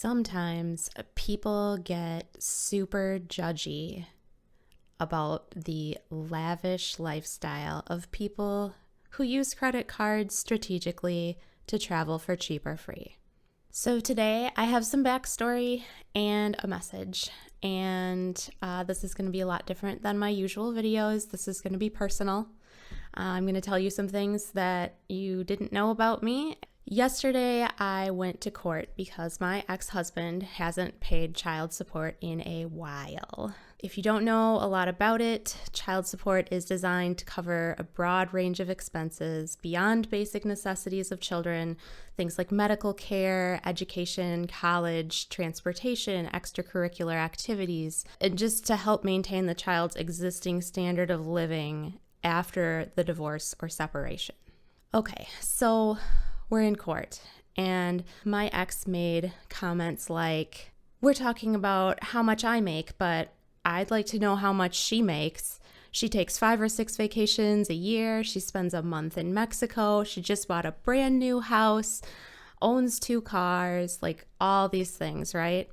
Sometimes people get super judgy about the lavish lifestyle of people who use credit cards strategically to travel for cheap or free. So today I have some backstory and a message, and this is going to be a lot different than my usual videos. This is going to be personal. I'm going to tell you some things that you didn't know about me. Yesterday, I went to court because my ex-husband hasn't paid child support in a while. If you don't know a lot about it, child support is designed to cover a broad range of expenses beyond basic necessities of children, things like medical care, education, college, transportation, extracurricular activities, and just to help maintain the child's existing standard of living after the divorce or separation. Okay, so we're in court, and my ex made comments like, we're talking about how much I make, but I'd like to know how much she makes. She takes 5 or 6 vacations a year. She spends a month in Mexico. She just bought a brand new house, owns 2 cars, like all these things, right?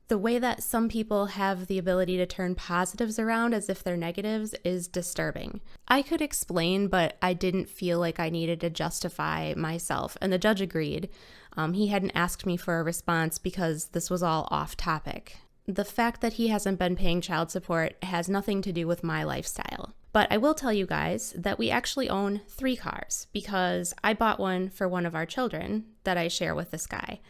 The way that some people have the ability to turn positives around as if they're negatives is disturbing. I could explain, but I didn't feel like I needed to justify myself, and the judge agreed. He hadn't asked me for a response because this was all off topic. The fact that he hasn't been paying child support has nothing to do with my lifestyle. But I will tell you guys that we actually own 3 cars because I bought one for one of our children that I share with this guy.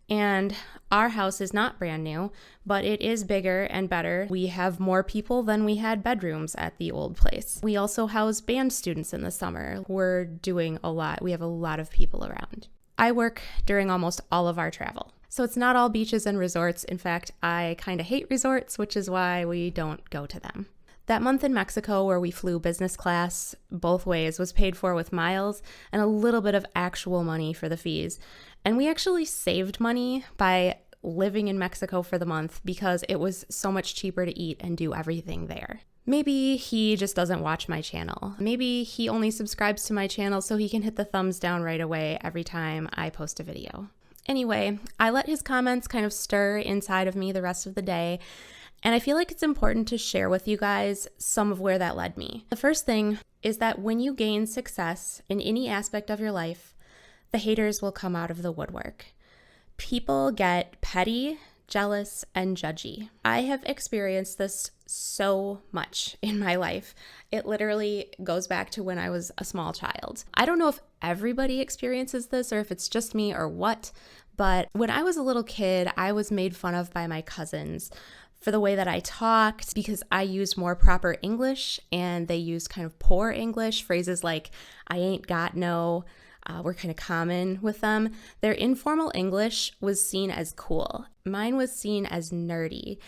And our house is not brand new, but it is bigger and better. We have more people than we had bedrooms at the old place. We also house band students in the summer. We're doing a lot. We have a lot of people around. I work during almost all of our travel. So it's not all beaches and resorts. In fact, I kind of hate resorts, which is why we don't go to them. That month in Mexico where we flew business class both ways was paid for with miles and a little bit of actual money for the fees. And we actually saved money by living in Mexico for the month because it was so much cheaper to eat and do everything there. Maybe he just doesn't watch my channel. Maybe he only subscribes to my channel so he can hit the thumbs down right away every time I post a video. Anyway, I let his comments kind of stir inside of me the rest of the day, and I feel like it's important to share with you guys some of where that led me. The first thing is that when you gain success in any aspect of your life, the haters will come out of the woodwork. People get petty, jealous, and judgy. I have experienced this so much in my life. It literally goes back to when I was a small child. I don't know if everybody experiences this or if it's just me or what, but when I was a little kid, I was made fun of by my cousins for the way that I talked because I used more proper English and they used kind of poor English. Phrases like, I ain't got no, were kind of common with them. Their informal English was seen as cool. Mine was seen as nerdy.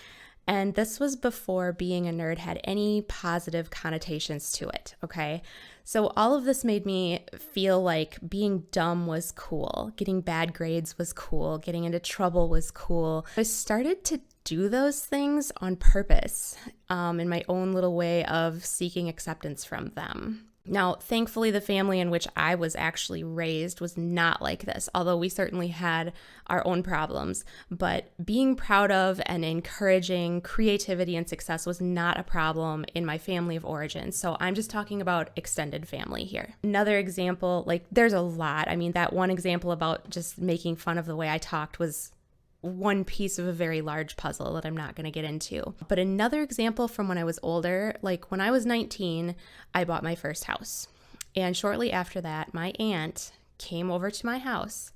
And this was before being a nerd had any positive connotations to it, okay? So all of this made me feel like being dumb was cool, getting bad grades was cool, getting into trouble was cool. I started to do those things on purpose in my own little way of seeking acceptance from them. Now, thankfully, the family in which I was actually raised was not like this, although we certainly had our own problems. But being proud of and encouraging creativity and success was not a problem in my family of origin. So I'm just talking about extended family here. Another example, like there's a lot. I mean, that one example about just making fun of the way I talked was one piece of a very large puzzle that I'm not going to get into. But another example from when I was older, like when I was 19, I bought my first house. And shortly after that, my aunt came over to my house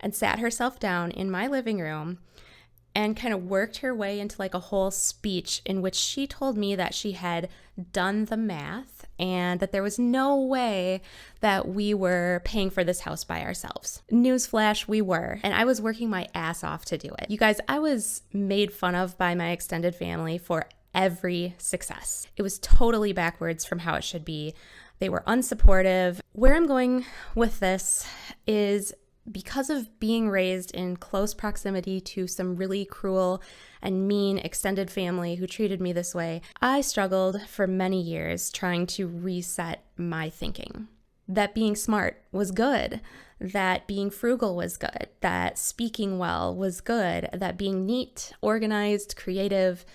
and sat herself down in my living room and kind of worked her way into like a whole speech in which she told me that she had done the math and that there was no way that we were paying for this house by ourselves. Newsflash, we were. And I was working my ass off to do it. You guys, I was made fun of by my extended family for every success. It was totally backwards from how it should be. They were unsupportive. Where I'm going with this is because of being raised in close proximity to some really cruel and mean extended family who treated me this way, I struggled for many years trying to reset my thinking. that being smart was good, that being frugal was good, that speaking well was good, that being neat, organized, creative,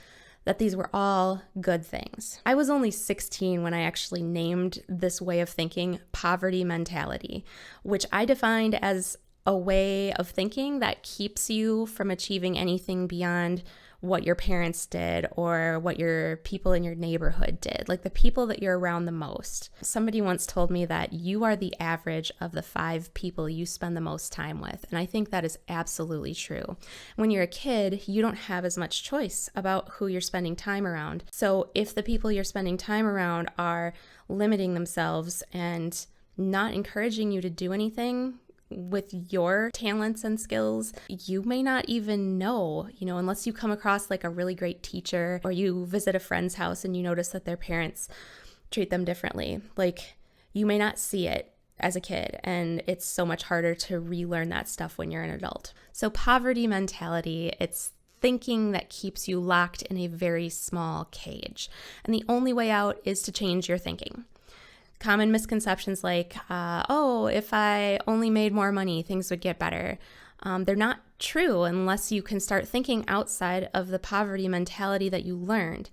that these were all good things. I was only 16 when I actually named this way of thinking poverty mentality, which I defined as a way of thinking that keeps you from achieving anything beyond what your parents did or what your people in your neighborhood did, like the people that you're around the most. Somebody once told me that you are the average of the 5 people you spend the most time with, and I think that is absolutely true. When you're a kid, you don't have as much choice about who you're spending time around. So if the people you're spending time around are limiting themselves and not encouraging you to do anything with your talents and skills, you may not even know, unless you come across like a really great teacher or you visit a friend's house and you notice that their parents treat them differently. Like, you may not see it as a kid, and it's so much harder to relearn that stuff when you're an adult. So poverty mentality, it's thinking that keeps you locked in a very small cage. And the only way out is to change your thinking. Common misconceptions like, if I only made more money, things would get better. They're not true unless you can start thinking outside of the poverty mentality that you learned.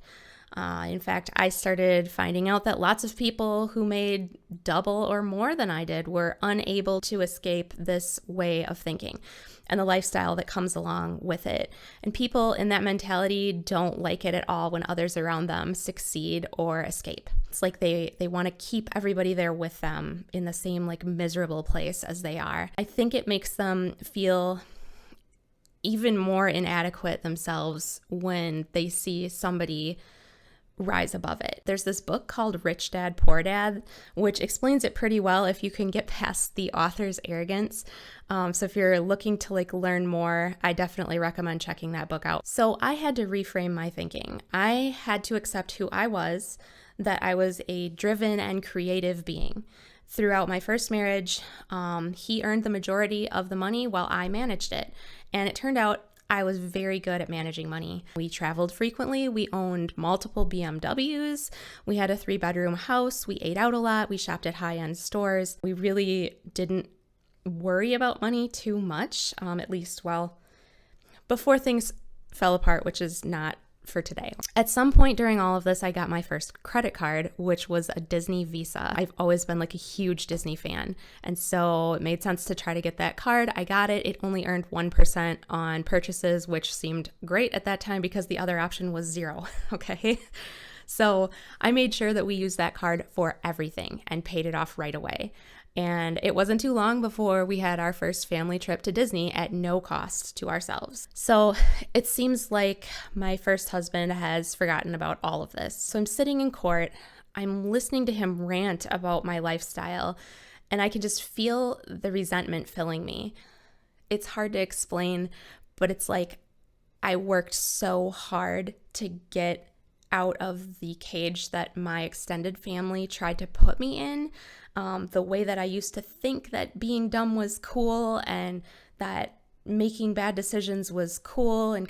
In fact, I started finding out that lots of people who made double or more than I did were unable to escape this way of thinking and the lifestyle that comes along with it. And people in that mentality don't like it at all when others around them succeed or escape. It's like they want to keep everybody there with them in the same like miserable place as they are. I think it makes them feel even more inadequate themselves when they see somebody rise above it. There's this book called Rich Dad, Poor Dad, which explains it pretty well if you can get past the author's arrogance. So if you're looking to learn more, I definitely recommend checking that book out. So I had to reframe my thinking. I had to accept who I was, that I was a driven and creative being. Throughout my first marriage, he earned the majority of the money while I managed it. And it turned out I was very good at managing money. We traveled frequently. We owned multiple BMWs. We had a 3-bedroom house. We ate out a lot. We shopped at high-end stores. We really didn't worry about money too much, at least, before things fell apart, which is not for today. At some point during all of this, I got my first credit card, which was a Disney Visa. I've always been a huge Disney fan, and so it made sense to try to get that card. I got it. It only earned 1% on purchases, which seemed great at that time because the other option was 0. Okay. So I made sure that we used that card for everything and paid it off right away. And it wasn't too long before we had our first family trip to Disney at no cost to ourselves. So it seems like my first husband has forgotten about all of this. So I'm sitting in court, I'm listening to him rant about my lifestyle, and I can just feel the resentment filling me. It's hard to explain, but it's like I worked so hard to get out of the cage that my extended family tried to put me in. The way that I used to think that being dumb was cool and that making bad decisions was cool, and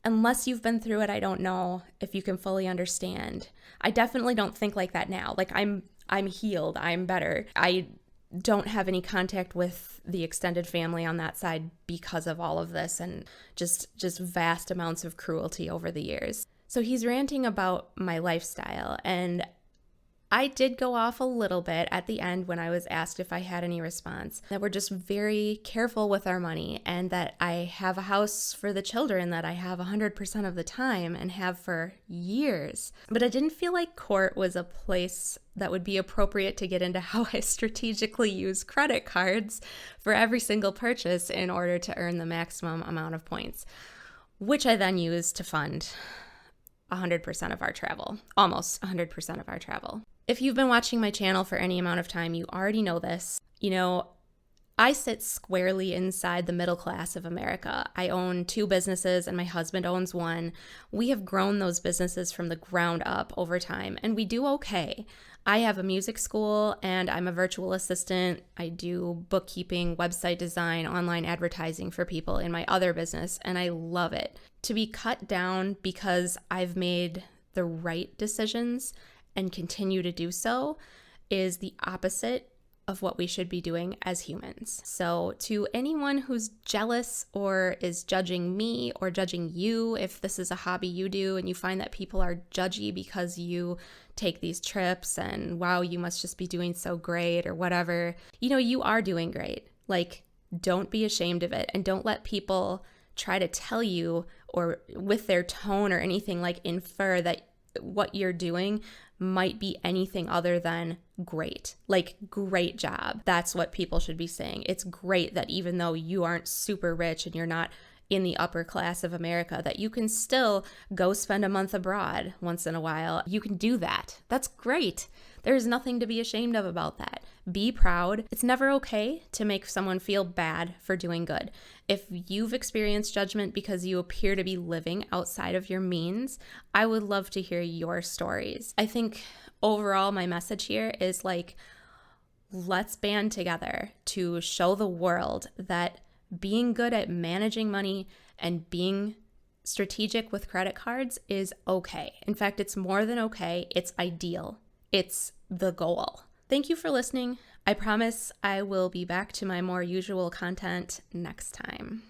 unless you've been through it, I don't know if you can fully understand. I definitely don't think like that now. I'm healed. I'm better. I don't have any contact with the extended family on that side because of all of this and just vast amounts of cruelty over the years. So he's ranting about my lifestyle, and I did go off a little bit at the end when I was asked if I had any response, that we're just very careful with our money and that I have a house for the children that I have 100% of the time and have for years. But I didn't feel like court was a place that would be appropriate to get into how I strategically use credit cards for every single purchase in order to earn the maximum amount of points, which I then use to fund 100% of our travel, almost 100% of our travel. If you've been watching my channel for any amount of time, you already know this. I sit squarely inside the middle class of America. I own 2 businesses and my husband owns one. We have grown those businesses from the ground up over time, and we do okay. I have a music school and I'm a virtual assistant. I do bookkeeping, website design, online advertising for people in my other business, and I love it. To be cut down because I've made the right decisions and continue to do so is the opposite of what we should be doing as humans. So to anyone who's jealous or is judging me or judging you, if this is a hobby you do and you find that people are judgy because you take these trips and wow, you must just be doing so great or whatever, you are doing great. Like, don't be ashamed of it, and don't let people try to tell you or with their tone or anything like infer that what you're doing might be anything other than great. Like, great job. That's what people should be saying. It's great that even though you aren't super rich and you're not in the upper class of America, that you can still go spend a month abroad once in a while. You can do that. That's great. There's nothing to be ashamed of about that. Be proud. It's never okay to make someone feel bad for doing good. If you've experienced judgment because you appear to be living outside of your means, I would love to hear your stories. I think overall my message here is like, let's band together to show the world that being good at managing money and being strategic with credit cards is okay. In fact, it's more than okay. It's ideal. It's the goal. Thank you for listening. I promise I will be back to my more usual content next time.